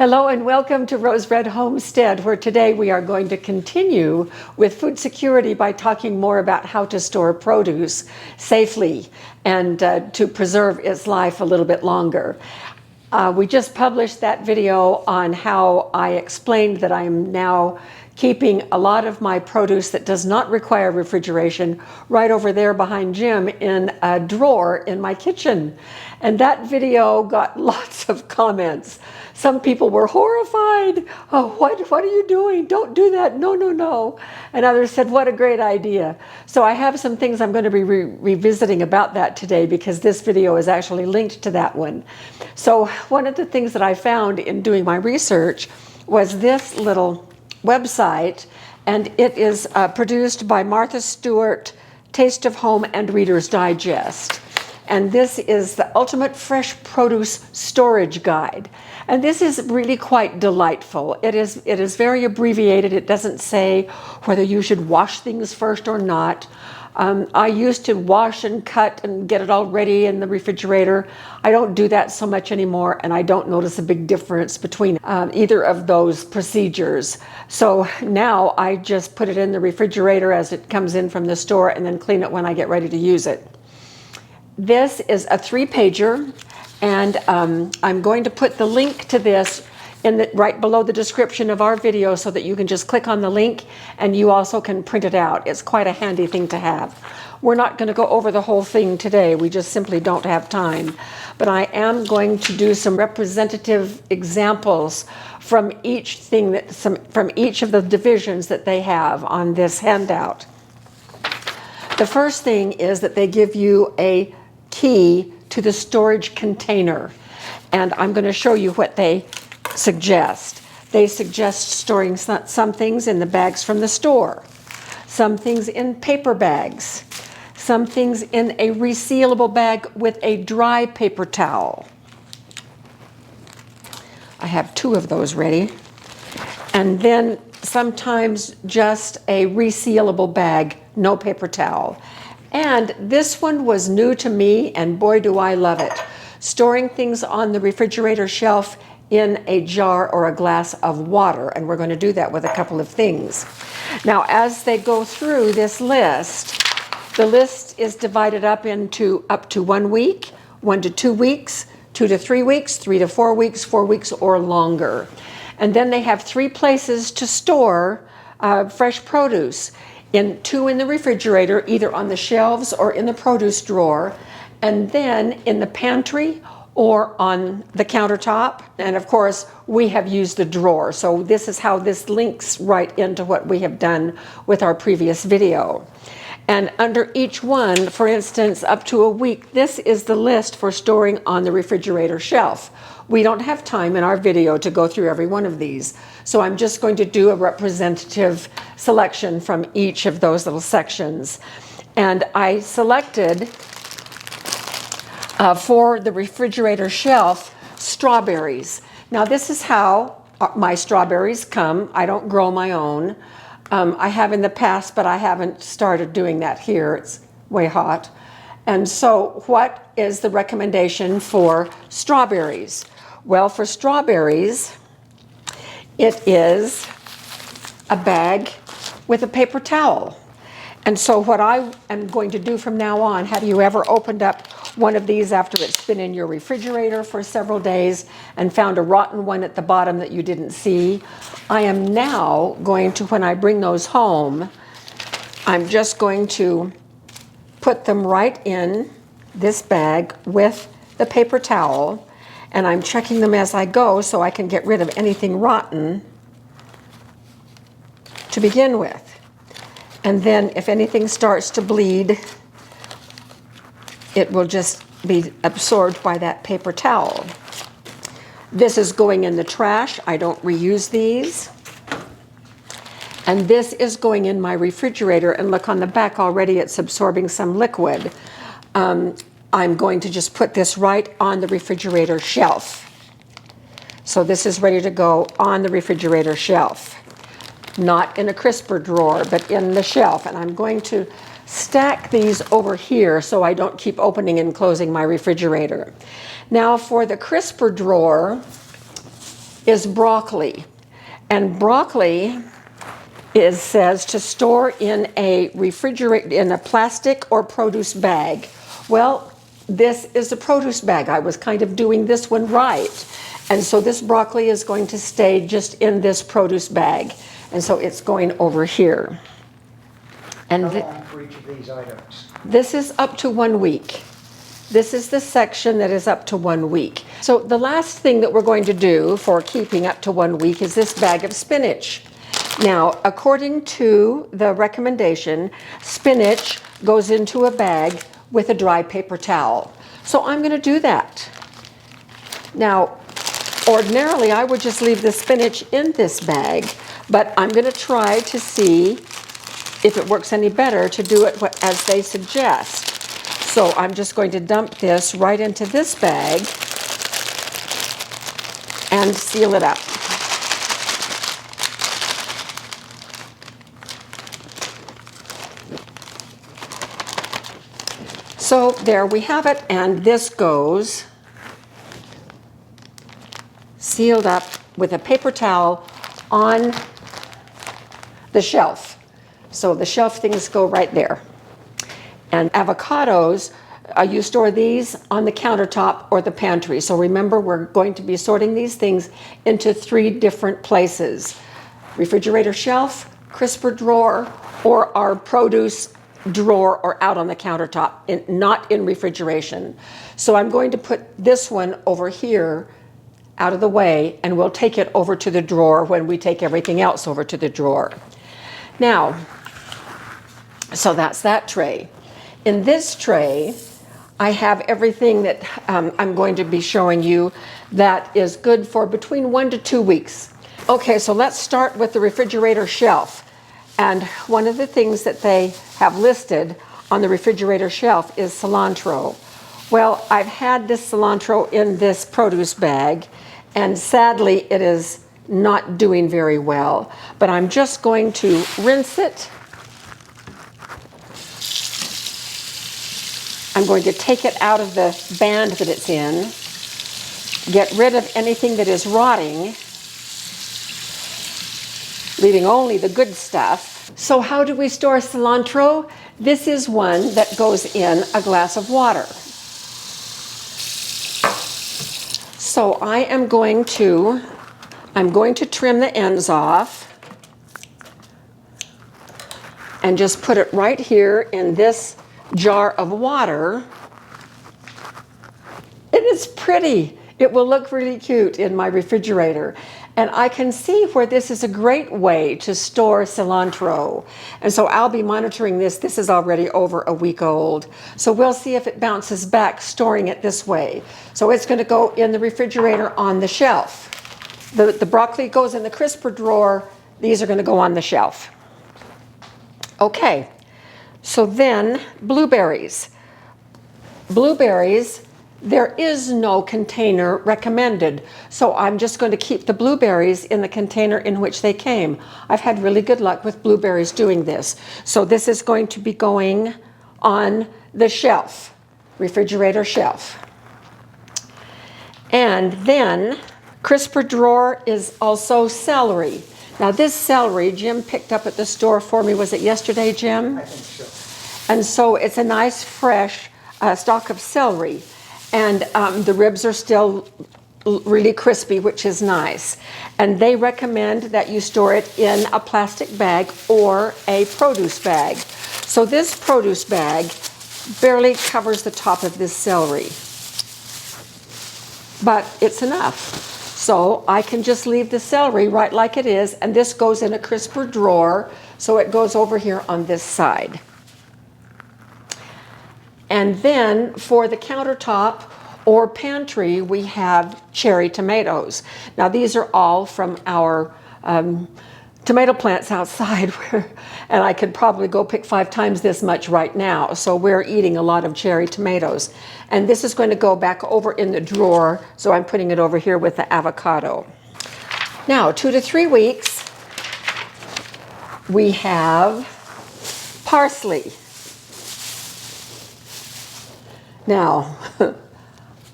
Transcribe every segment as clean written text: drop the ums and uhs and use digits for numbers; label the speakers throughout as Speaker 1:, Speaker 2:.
Speaker 1: Hello and welcome to Rose Red Homestead, where today we are going to continue with food security by talking more about how to store produce safely and to preserve its life a little bit longer. We just published that video on how I explained that I am now keeping a lot of my produce that does not require refrigeration right over there behind Jim in a drawer in my kitchen. And that video got lots of comments. Some people were horrified. Oh, what are you doing? Don't do that. No, no, no. And others said, what a great idea. So I have some things I'm going to be revisiting about that today because this video is actually linked to that one. So one of the things that I found in doing my research was this little website, and it is produced by Martha Stewart, Taste of Home and Reader's Digest. And this is the Ultimate Fresh Produce Storage Guide. And this is really quite delightful. It is very abbreviated. It doesn't say whether you should wash things first or not. I used to wash and cut and get it all ready in the refrigerator. I don't do that so much anymore, and I don't notice a big difference between either of those procedures. So now I just put it in the refrigerator as it comes in from the store and then clean it when I get ready to use it. This is a 3-pager, and I'm going to put the link to this right below the description of our video so that you can just click on the link and you also can print it out. It's quite a handy thing to have. We're not going to go over the whole thing today. We just simply don't have time. But I am going to do some representative examples from each thing from each of the divisions that they have on this handout. The first thing is that they give you a key to the storage container, and I'm going to show you what they suggest. They suggest storing some things in the bags from the store, some things in paper bags, some things in a resealable bag with a dry paper towel. I have 2 of those ready. And then sometimes just a resealable bag, no paper towel. And this one was new to me, and boy do I love it. Storing things on the refrigerator shelf in a jar or a glass of water, and we're going to do that with a couple of things. Now, as they go through this list, the list is divided up into up to 1 week, 1 to 2 weeks, 2 to 3 weeks, 3 to 4 weeks, 4 weeks or longer. And then they have 3 places to store fresh produce. 2 in the refrigerator, either on the shelves or in the produce drawer, and then in the pantry or on the countertop. And of course, we have used the drawer. So this is how this links right into what we have done with our previous video. And under each one, for instance, up to a week, this is the list for storing on the refrigerator shelf. We don't have time in our video to go through every one of these. So I'm just going to do a representative selection from each of those little sections. And I selected for the refrigerator shelf, strawberries. Now this is how my strawberries come. I don't grow my own. I have in the past, but I haven't started doing that here. It's way hot. And so what is the recommendation for strawberries? Well, for strawberries, it is a bag with a paper towel. And so what I am going to do from now on, have you ever opened up one of these after it's been in your refrigerator for several days and found a rotten one at the bottom that you didn't see? I am now going to, when I bring those home, I'm just going to put them right in this bag with the paper towel, and I'm checking them as I go so I can get rid of anything rotten to begin with. And then if anything starts to bleed, it will just be absorbed by that paper towel. This is going in the trash. I don't reuse these. And this is going in my refrigerator, and look on the back already, it's absorbing some liquid. I'm going to just put this right on the refrigerator shelf. So this is ready to go on the refrigerator shelf. Not in a crisper drawer, but in the shelf. And I'm going to stack these over here so I don't keep opening and closing my refrigerator. Now for the crisper drawer, is broccoli. And broccoli says to store in a plastic or produce bag. Well, this is a produce bag. I was kind of doing this one right. And so this broccoli is going to stay just in this produce bag. And so it's going over here. And
Speaker 2: how long for each of these items?
Speaker 1: This is up to 1 week. This is the section that is up to 1 week. So the last thing that we're going to do for keeping up to 1 week is this bag of spinach. Now, according to the recommendation, spinach goes into a bag with a dry paper towel. So I'm going to do that. Now, ordinarily I would just leave the spinach in this bag, but I'm going to try to see if it works any better to do it as they suggest. So I'm just going to dump this right into this bag and seal it up. So there we have it, and this goes sealed up with a paper towel on the shelf. So the shelf things go right there. And avocados, you store these on the countertop or the pantry. So remember, we're going to be sorting these things into 3 different places: refrigerator shelf, crisper drawer, or our produce drawer, or out on the countertop, not in refrigeration. So I'm going to put this one over here out of the way, and we'll take it over to the drawer when we take everything else over to the drawer. Now, so that's that tray. In this tray, I have everything that I'm going to be showing you that is good for between 1 to 2 weeks. Okay, so let's start with the refrigerator shelf. And one of the things that they have listed on the refrigerator shelf is cilantro. Well, I've had this cilantro in this produce bag, and sadly it is not doing very well. But I'm just going to rinse it. I'm going to take it out of the band that it's in, get rid of anything that is rotting, leaving only the good stuff. So how do we store cilantro? This is one that goes in a glass of water. So I am going to trim the ends off and just put it right here in this jar of water. It is pretty. It will look really cute in my refrigerator. And I can see where this is a great way to store cilantro. And so I'll be monitoring this. This is already over a week old. So we'll see if it bounces back storing it this way. So it's going to go in the refrigerator on the shelf. The broccoli goes in the crisper drawer. These are going to go on the shelf. Okay. So then, blueberries. Blueberries, there is no container recommended. So I'm just going to keep the blueberries in the container in which they came. I've had really good luck with blueberries doing this. So this is going to be going on the shelf, refrigerator shelf. And then, crisper drawer is also celery. Now this celery Jim picked up at the store for me. Was it yesterday, Jim?
Speaker 2: I think so.
Speaker 1: And so it's a nice fresh stalk of celery. And the ribs are still really crispy, which is nice. And they recommend that you store it in a plastic bag or a produce bag. So this produce bag barely covers the top of this celery. But it's enough. So I can just leave the celery right like it is, and this goes in a crisper drawer, so it goes over here on this side. And then for the countertop or pantry, we have cherry tomatoes. Now these are all from our tomato plants outside, and I could probably go pick 5 times this much right now. So we're eating a lot of cherry tomatoes. And this is going to go back over in the drawer, so I'm putting it over here with the avocado. Now, 2 to 3 weeks, we have parsley. Now,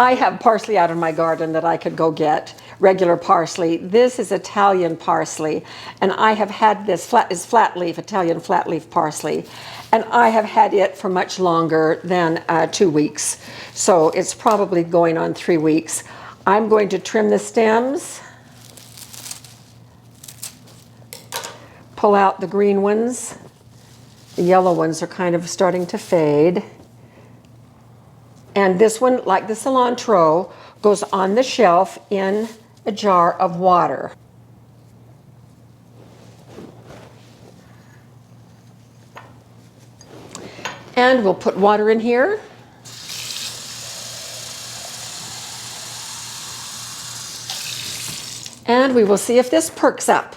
Speaker 1: I have parsley out in my garden that I could go get, regular parsley. This is Italian parsley, and I have had this flat leaf, Italian flat leaf parsley, and I have had it for much longer than 2 weeks. So it's probably going on 3 weeks. I'm going to trim the stems, pull out the green ones. The yellow ones are kind of starting to fade. And this one, like the cilantro, goes on the shelf in a jar of water. And we'll put water in here. And we will see if this perks up.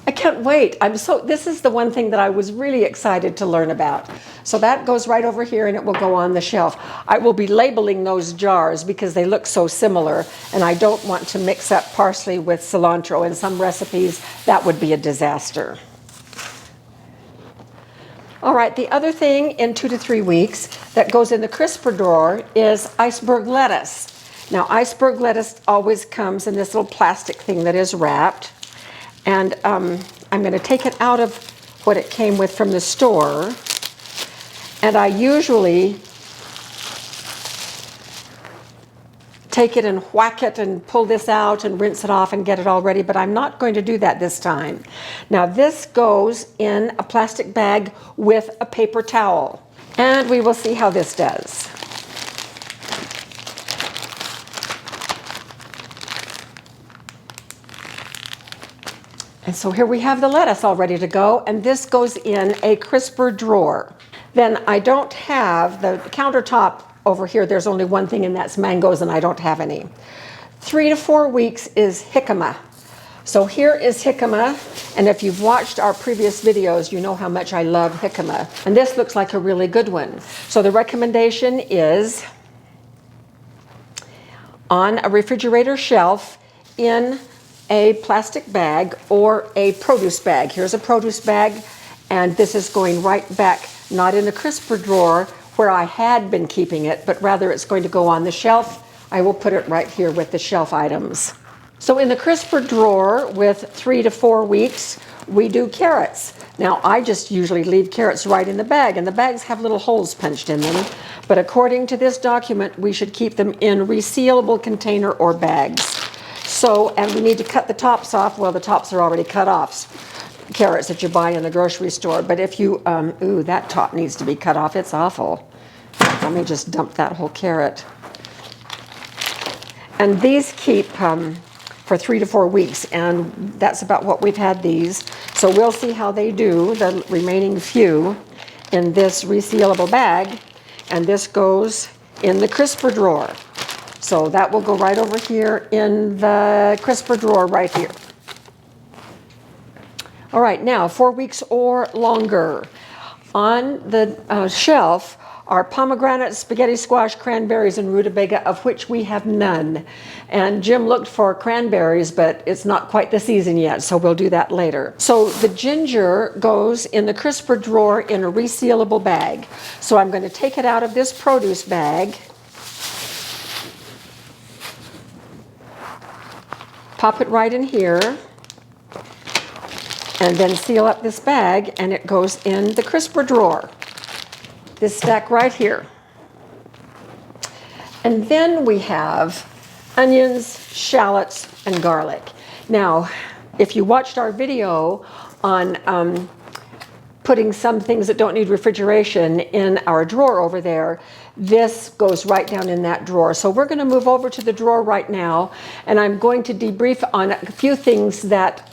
Speaker 1: I can't wait. This is the one thing that I was really excited to learn about. So that goes right over here and it will go on the shelf. I will be labeling those jars because they look so similar, and I don't want to mix up parsley with cilantro. In some recipes, that would be a disaster. All right, the other thing in 2 to 3 weeks that goes in the crisper drawer is iceberg lettuce. Now, iceberg lettuce always comes in this little plastic thing that is wrapped. And I'm going to take it out of what it came with from the store. And I usually take it and whack it and pull this out and rinse it off and get it all ready, but I'm not going to do that this time. Now this goes in a plastic bag with a paper towel. And we will see how this does. And so here we have the lettuce all ready to go, and this goes in a crisper drawer. Then I don't have the countertop over here. There's only one thing, and that's mangoes, and I don't have any. 3 to 4 weeks is jicama. So here is jicama, and if you've watched our previous videos, you know how much I love jicama. And this looks like a really good one. So the recommendation is on a refrigerator shelf in a plastic bag or a produce bag. Here's a produce bag, and this is going right back, not in the crisper drawer where I had been keeping it, but rather it's going to go on the shelf. I will put it right here with the shelf items. So in the crisper drawer with 3 to 4 weeks, we do carrots. Now I just usually leave carrots right in the bag, and the bags have little holes punched in them, but according to this document, we should keep them in resealable container or bags. So, and we need to cut the tops off. Well, the tops are already cut off, carrots that you buy in the grocery store. But if you, ooh, that top needs to be cut off. It's awful. Let me just dump that whole carrot. And these keep for 3 to 4 weeks, and that's about what we've had these. So we'll see how they do, the remaining few, in this resealable bag. And this goes in the crisper drawer. So that will go right over here in the crisper drawer right here. All right, now 4 weeks or longer. On the shelf are pomegranate, spaghetti squash, cranberries, and rutabaga, of which we have none. And Jim looked for cranberries, but it's not quite the season yet, so we'll do that later. So the ginger goes in the crisper drawer in a resealable bag. So I'm going to take it out of this produce bag, pop it right in here, and then seal up this bag, and it goes in the crisper drawer. This stack right here. And then we have onions, shallots, and garlic. Now, if you watched our video on putting some things that don't need refrigeration in our drawer over there, this goes right down in that drawer. So we're going to move over to the drawer right now, and I'm going to debrief on a few things that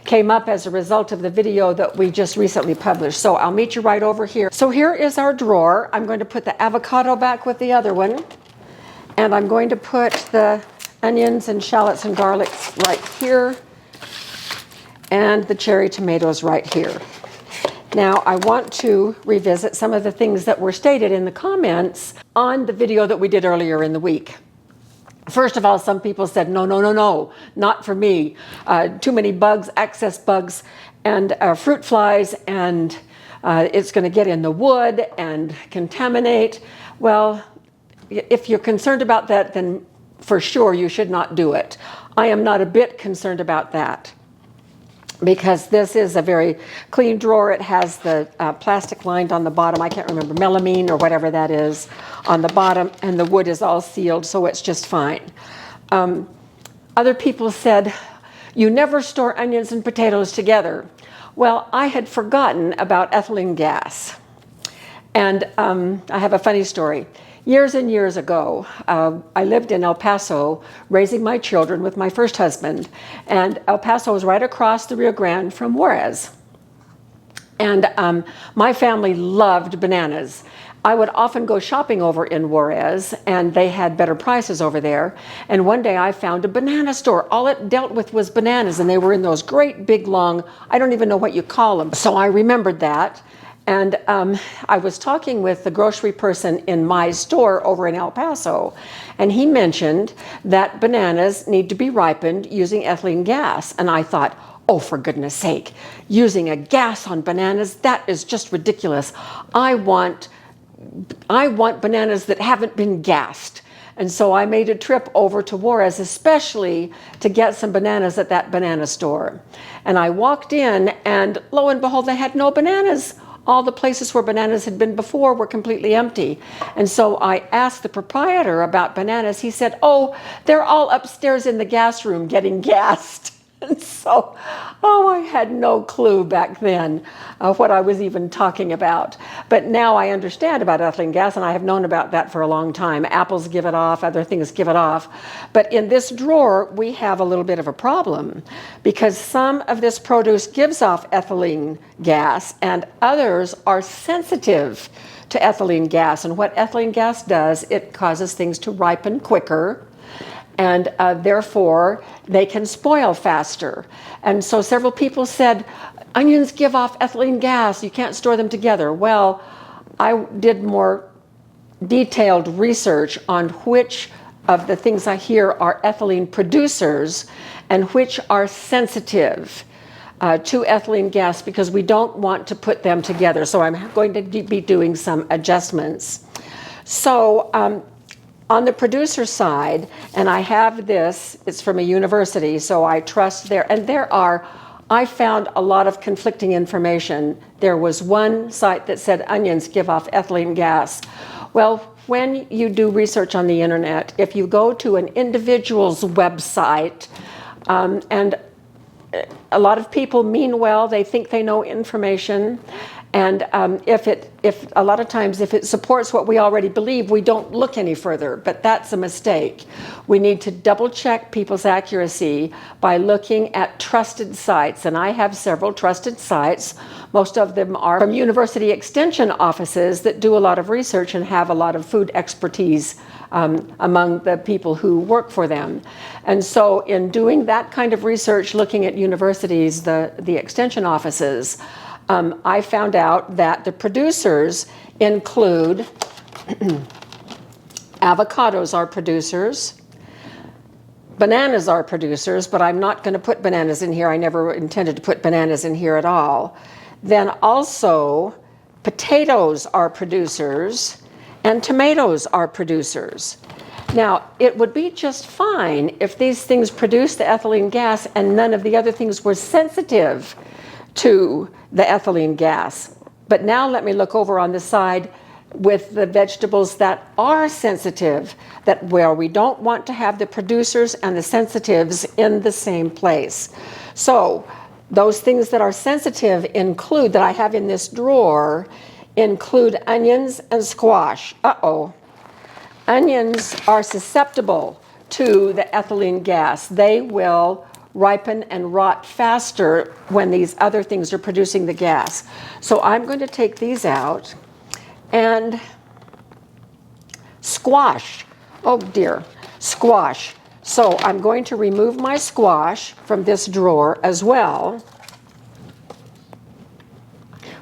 Speaker 1: came up as a result of the video that we just recently published. So I'll meet you right over here. So here is our drawer. I'm going to put the avocado back with the other one, and I'm going to put the onions and shallots and garlic right here, and the cherry tomatoes right here. Now, I want to revisit some of the things that were stated in the comments on the video that we did earlier in the week. First of all, some people said, no, not for me. Too many bugs, excess bugs, and fruit flies, and it's going to get in the wood and contaminate. Well, if you're concerned about that, then for sure you should not do it. I am not a bit concerned about that, because this is a very clean drawer. It has the plastic lined on the bottom. I can't remember, melamine or whatever that is on the bottom, and the wood is all sealed, so it's just fine. Other people said, you never store onions and potatoes together. Well, I had forgotten about ethylene gas. And I have a funny story. Years and years ago, I lived in El Paso raising my children with my first husband. And El Paso was right across the Rio Grande from Juarez. And my family loved bananas. I would often go shopping over in Juarez, and they had better prices over there. And one day I found a banana store. All it dealt with was bananas, and they were in those great big long, I don't even know what you call them. So I remembered that. And I was talking with the grocery person in my store over in El Paso, and he mentioned that bananas need to be ripened using ethylene gas. And I thought, oh, for goodness sake, using a gas on bananas, that is just ridiculous. I want bananas that haven't been gassed. And so I made a trip over to Juarez, especially to get some bananas at that banana store. And I walked in, and lo and behold, they had no bananas. All the places where bananas had been before were completely empty. And so I asked the proprietor about bananas. He said, oh, they're all upstairs in the gas room getting gassed. And so, I had no clue back then what I was even talking about. But now I understand about ethylene gas, and I have known about that for a long time. Apples give it off, other things give it off. But in this drawer, we have a little bit of a problem, because some of this produce gives off ethylene gas, and others are sensitive to ethylene gas. And what ethylene gas does, it causes things to ripen quicker, and therefore they can spoil faster. And so several people said, onions give off ethylene gas, you can't store them together. Well, I did more detailed research on which of the things I hear are ethylene producers and which are sensitive to ethylene gas, because we don't want to put them together. So I'm going to be doing some adjustments. So on the producer side, and I have this, it's from a university, so I trust there. And I found a lot of conflicting information. There was one site that said onions give off ethylene gas. Well, when you do research on the internet, if you go to an individual's website, and a lot of people mean well, they think they know information, and if a lot of times if it supports what we already believe, we don't look any further. But that's a mistake. We need to double check people's accuracy by looking at trusted sites, and I have several trusted sites. Most of them are from university extension offices that do a lot of research and have a lot of food expertise among the people who work for them. And so in doing that kind of research, looking at universities, the extension offices, I found out that the producers include avocados are producers, bananas are producers, but I'm not going to put bananas in here. I never intended to put bananas in here at all. Then also potatoes are producers and tomatoes are producers. Now, it would be just fine if these things produced the ethylene gas and none of the other things were sensitive to the ethylene gas. But now let me look over on the side with the vegetables that are sensitive, that where we don't want to have the producers and the sensitives in the same place. So those things that are sensitive include, that I have in this drawer, include onions and squash. Onions are susceptible to the ethylene gas. They will ripen and rot faster when these other things are producing the gas. So I'm going to take these out. And squash, oh dear, squash. So I'm going to remove my squash from this drawer as well.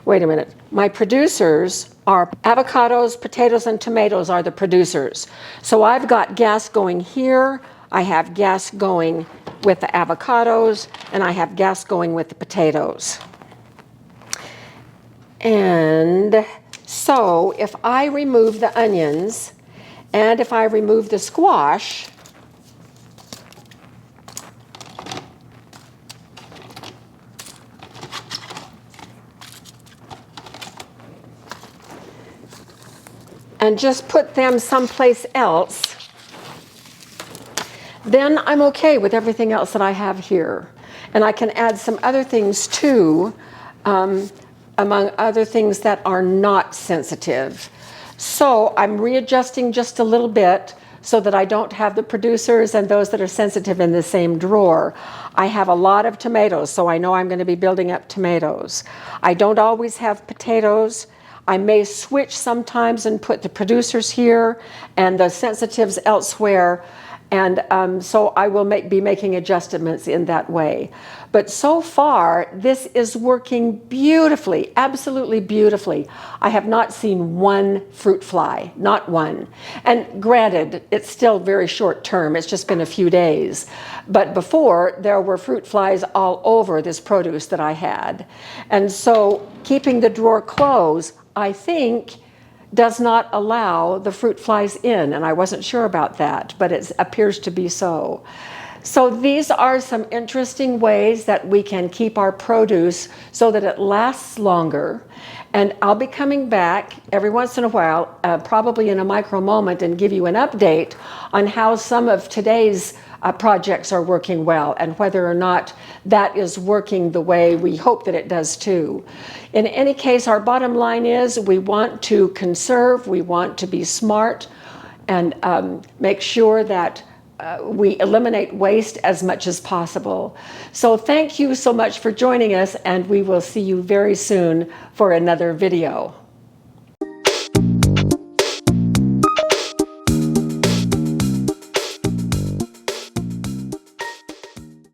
Speaker 1: Wait a minute. My producers are avocados, potatoes, and tomatoes are the producers. So I've got gas going here. I have gas going with the avocados, and I have gas going with the potatoes. And so if I remove the onions And if I remove the squash, and just put them someplace else, then I'm okay with everything else that I have here. And I can add some other things too, among other things that are not sensitive. So I'm readjusting just a little bit so that I don't have the producers and those that are sensitive in the same drawer. I have a lot of tomatoes, so I know I'm going to be building up tomatoes. I don't always have potatoes. I may switch sometimes and put the producers here and the sensitives elsewhere. And so I will be making adjustments in that way. But so far, this is working beautifully, absolutely beautifully. I have not seen one fruit fly, not one. And granted, it's still very short term. It's just been a few days. But before, there were fruit flies all over this produce that I had. And so keeping the drawer closed, I think, does not allow the fruit flies in, and I wasn't sure about that, but it appears to be so. So these are some interesting ways that we can keep our produce so that it lasts longer. And I'll be coming back every once in a while, probably in a micro moment, and give you an update on how some of today's projects are working well and whether or not that is working the way we hope that it does too. In any case, our bottom line is we want to conserve, we want to be smart, and make sure that we eliminate waste as much as possible. So thank you so much for joining us, and we will see you very soon for another video.